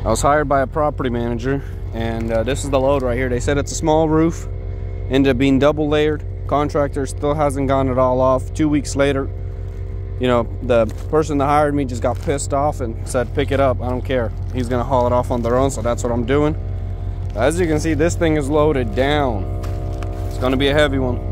I was hired by a property manager, and this is the load right here. They said it's a small roof, ended up being double layered. Contractor still hasn't gotten it all off. 2 weeks later, you know, the person that hired me just got pissed off and said, pick it up, I don't care. He's gonna haul it off on their own, so that's what I'm doing. As you can see, this thing is loaded down. It's gonna be a heavy one.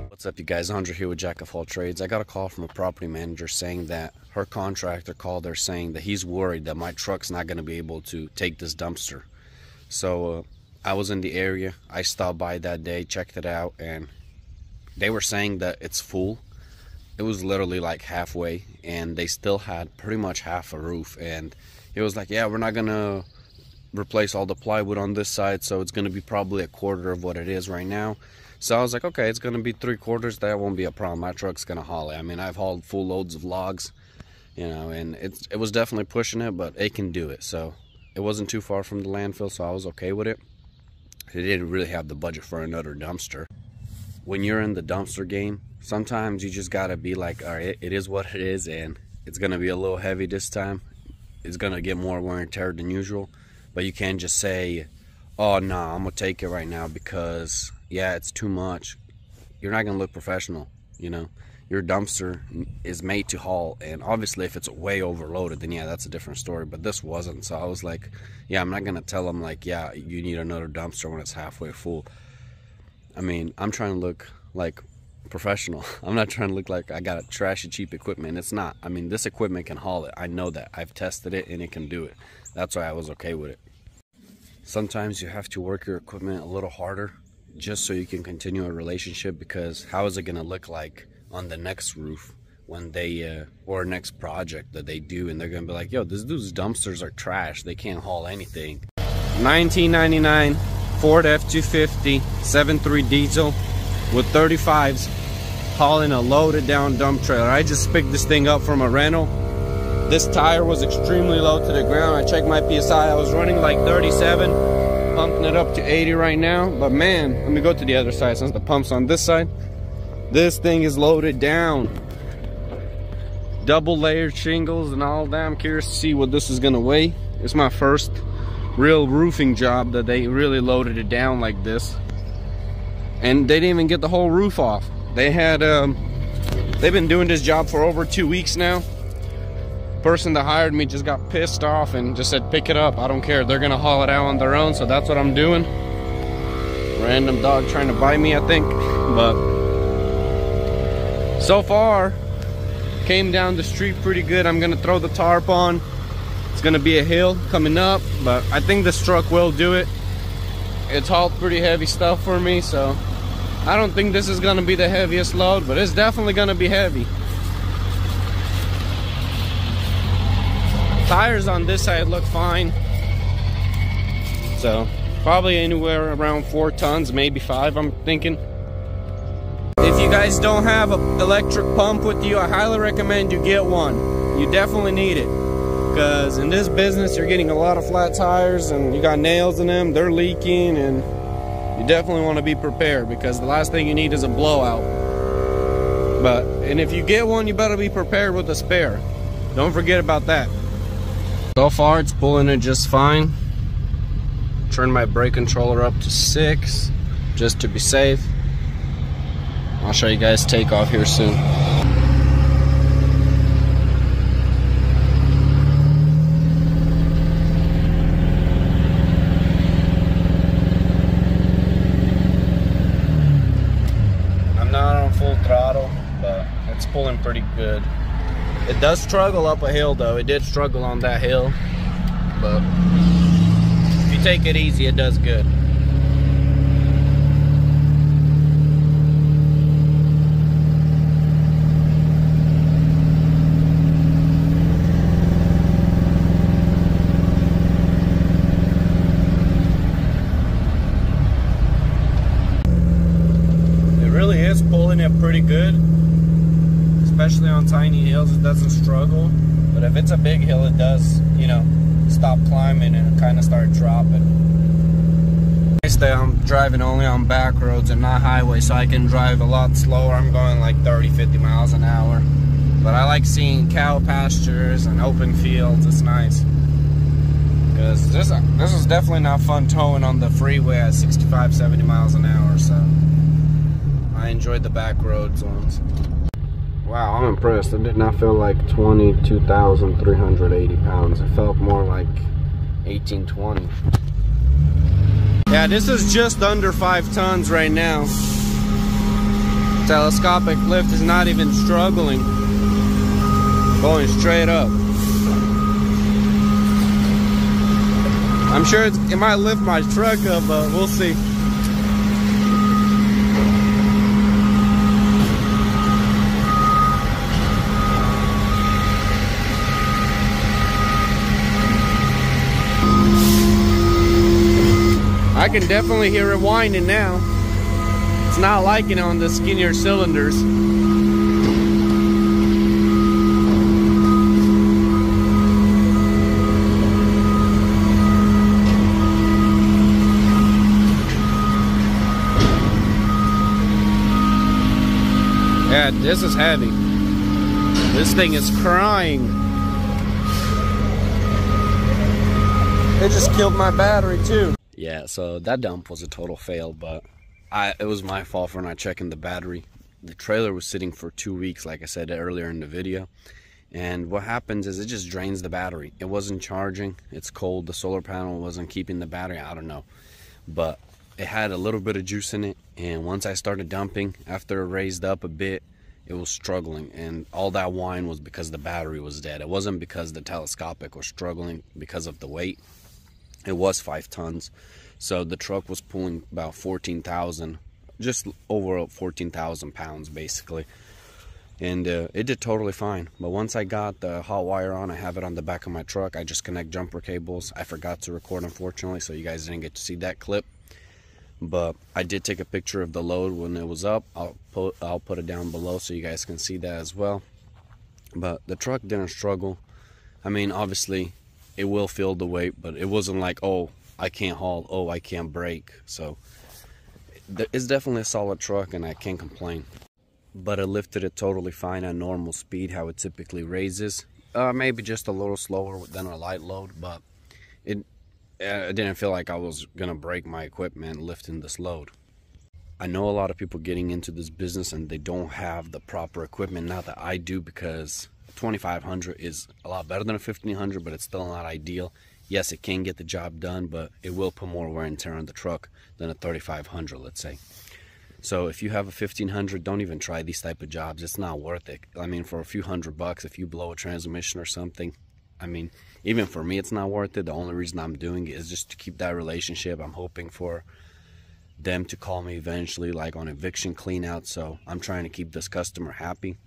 What's up, you guys? Andre here with ZbWKwL Trades. I got a call from a property manager saying that her contractor called her saying that he's worried that my truck's not gonna be able to take this dumpster. So I was in the area. I stopped by that day, checked it out, and they were saying that it's full. It was literally like halfway, and they still had pretty much half a roof. And it was like, yeah, we're not gonna replace all the plywood on this side, so it's gonna be probably a quarter of what it is right now. So I was like, okay, it's gonna be 3/4. That won't be a problem. My truck's gonna haul it. I mean, I've hauled full loads of logs, you know, and it was definitely pushing it, but it can do it. So it wasn't too far from the landfill, so I was okay with it. They didn't really have the budget for another dumpster. When you're in the dumpster game, sometimes you just gotta be like, all right, it is what it is, and it's gonna be a little heavy this time. It's gonna get more wear and tear than usual, but you can't just say, oh nah, I'm gonna take it right now because yeah, it's too much. You're not gonna look professional, you know. Your dumpster is made to haul, and obviously if it's way overloaded, then yeah, that's a different story, but this wasn't. So I was like, yeah, I'm not gonna tell them like, yeah, you need another dumpster when it's halfway full. I mean, I'm trying to look like professional. I'm not trying to look like I got a trashy cheap equipment. It's not. I mean, this equipment can haul it. I know that. I've tested it and it can do it. That's why I was okay with it. Sometimes you have to work your equipment a little harder just so you can continue a relationship, because how is it going to look like on the next roof when they or next project that they do, and they're going to be like, yo, this dude's dumpsters are trash, they can't haul anything. 1999 Ford F-250 7.3 diesel with 35s hauling a loaded down dump trailer. I just picked this thing up from a rental. This tire was extremely low to the ground. I checked my PSI, I was running like 37, pumping it up to 80 right now. But man, let me go to the other side since the pump's on this side. This thing is loaded down. Double layered shingles and all that. I'm curious to see what this is gonna weigh. It's my first real roofing job that they really loaded it down like this. And they didn't even get the whole roof off. They had they've been doing this job for over 2 weeks now. Person that hired me just got pissed off and just said, pick it up, I don't care, they're gonna haul it out on their own. So that's what I'm doing. Random dog trying to bite me, I think. But so far came down the street pretty good. I'm gonna throw the tarp on. It's gonna be a hill coming up, but I think this truck will do it. It's hauled pretty heavy stuff for me, so I don't think this is gonna be the heaviest load, but it's definitely gonna be heavy. Tires on this side look fine, so probably anywhere around 4 tons, maybe 5, I'm thinking. If you guys don't have an electric pump with you, I highly recommend you get one. You definitely need it, because in this business you're getting a lot of flat tires and you got nails in them, they're leaking, and you definitely want to be prepared, because the last thing you need is a blowout. And if you get one, you better be prepared with a spare. Don't forget about that. So far it's pulling it just fine. Turn my brake controller up to 6 just to be safe. I'll show you guys takeoff here soon. I'm not on full throttle, but it's pulling pretty good. It does struggle up a hill though. It did struggle on that hill, but if you take it easy, it does good. It really is pulling it pretty good. Especially on tiny hills, it doesn't struggle. But if it's a big hill, it does, you know, stop climbing and kind of start dropping. I'm driving only on back roads and not highways, so I can drive a lot slower. I'm going like 30-50 miles an hour. But I like seeing cow pastures and open fields. It's nice. this is definitely not fun towing on the freeway at 65, 70 miles an hour, so I enjoyed the back roads ones. Wow, I'm impressed. It did not feel like 22,380 pounds. It felt more like 1820. Yeah, this is just under 5 tons right now. Telescopic lift is not even struggling. Going straight up. I'm sure it might lift my truck up, but we'll see. I can definitely hear it whining now. It's not like it on the skinnier cylinders. Yeah, this is heavy. This thing is crying. It just killed my battery too. Yeah, so that dump was a total fail, but it was my fault for not checking the battery. The trailer was sitting for 2 weeks, like I said earlier in the video. And what happens is it just drains the battery. It wasn't charging. It's cold. The solar panel wasn't keeping the battery. I don't know. But it had a little bit of juice in it. And once I started dumping, after it raised up a bit, it was struggling. And all that whine was because the battery was dead. It wasn't because the telescopic was struggling because of the weight. It was 5 tons. So the truck was pulling about 14,000, just over 14,000 pounds basically. And it did totally fine. But once I got the hot wire on, I have it on the back of my truck. I just connect jumper cables. I forgot to record, unfortunately, so you guys didn't get to see that clip. But I did take a picture of the load when it was up. I'll put it down below so you guys can see that as well. But the truck didn't struggle. I mean, obviously, it will feel the weight, but it wasn't like, oh, I can't haul, oh, I can't brake. So it's definitely a solid truck, and I can't complain. But it lifted it totally fine at normal speed, how it typically raises. Maybe just a little slower than a light load, but it didn't feel like I was gonna break my equipment lifting this load. I know a lot of people getting into this business and they don't have the proper equipment. Now that I do, because 2500 is a lot better than a 1500, but it's still not ideal. Yes, it can get the job done, but it will put more wear and tear on the truck than a 3500, let's say. So if you have a 1500, don't even try these type of jobs. It's not worth it. I mean, for a few $100, if you blow a transmission or something, I mean, even for me, it's not worth it. The only reason I'm doing it is just to keep that relationship. I'm hoping for them to call me eventually, like on eviction clean out. So I'm trying to keep this customer happy,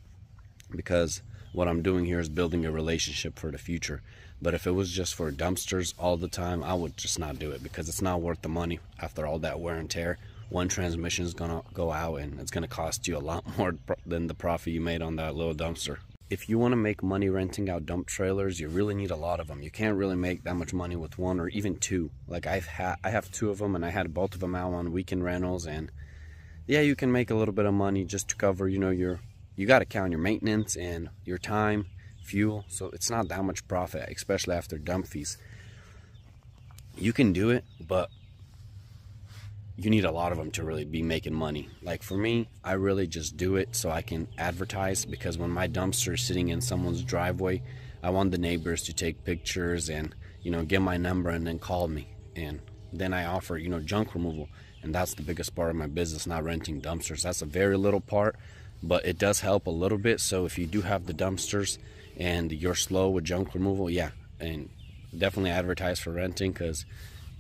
because what I'm doing here is building a relationship for the future. But if it was just for dumpsters all the time, I would just not do it, because it's not worth the money after all that wear and tear. One transmission is gonna go out and it's gonna cost you a lot more than the profit you made on that little dumpster. If you want to make money renting out dump trailers, you really need a lot of them. You can't really make that much money with one or even two. Like I have 2 of them, and I had both of them out on weekend rentals, and yeah, you can make a little bit of money just to cover, you know, you got to count your maintenance and your time, fuel. So it's not that much profit, especially after dump fees. You can do it, but you need a lot of them to really be making money. Like for me, I really just do it so I can advertise, because when my dumpster is sitting in someone's driveway, I want the neighbors to take pictures and, you know, get my number and then call me. And then I offer, you know, junk removal. And that's the biggest part of my business, not renting dumpsters. That's a very little part, but it does help a little bit. So if you do have the dumpsters and you're slow with junk removal, yeah, and definitely advertise for renting, because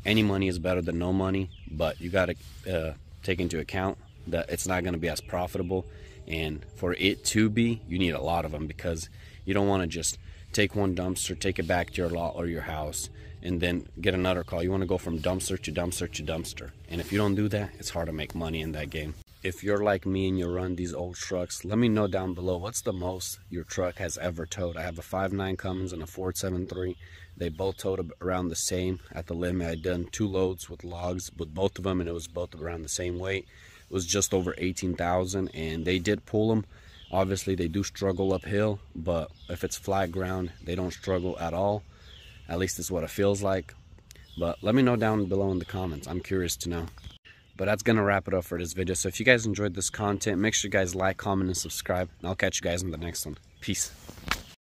any money is better than no money. But you got to take into account that it's not going to be as profitable, and for it to be, you need a lot of them, because you don't want to just take one dumpster, take it back to your lot or your house, and then get another call. You want to go from dumpster to dumpster to dumpster, and if you don't do that, it's hard to make money in that game. If you're like me and you run these old trucks, let me know down below, what's the most your truck has ever towed? I have a 5.9 Cummins and a 4.73. They both towed around the same at the limit. I'd done 2 loads with logs with both of them, and it was both around the same weight. It was just over 18,000, and they did pull them. Obviously, they do struggle uphill, but if it's flat ground, they don't struggle at all. At least it's what it feels like. But let me know down below in the comments. I'm curious to know. But that's gonna wrap it up for this video. So if you guys enjoyed this content, make sure you guys like, comment, and subscribe. And I'll catch you guys in the next one. Peace.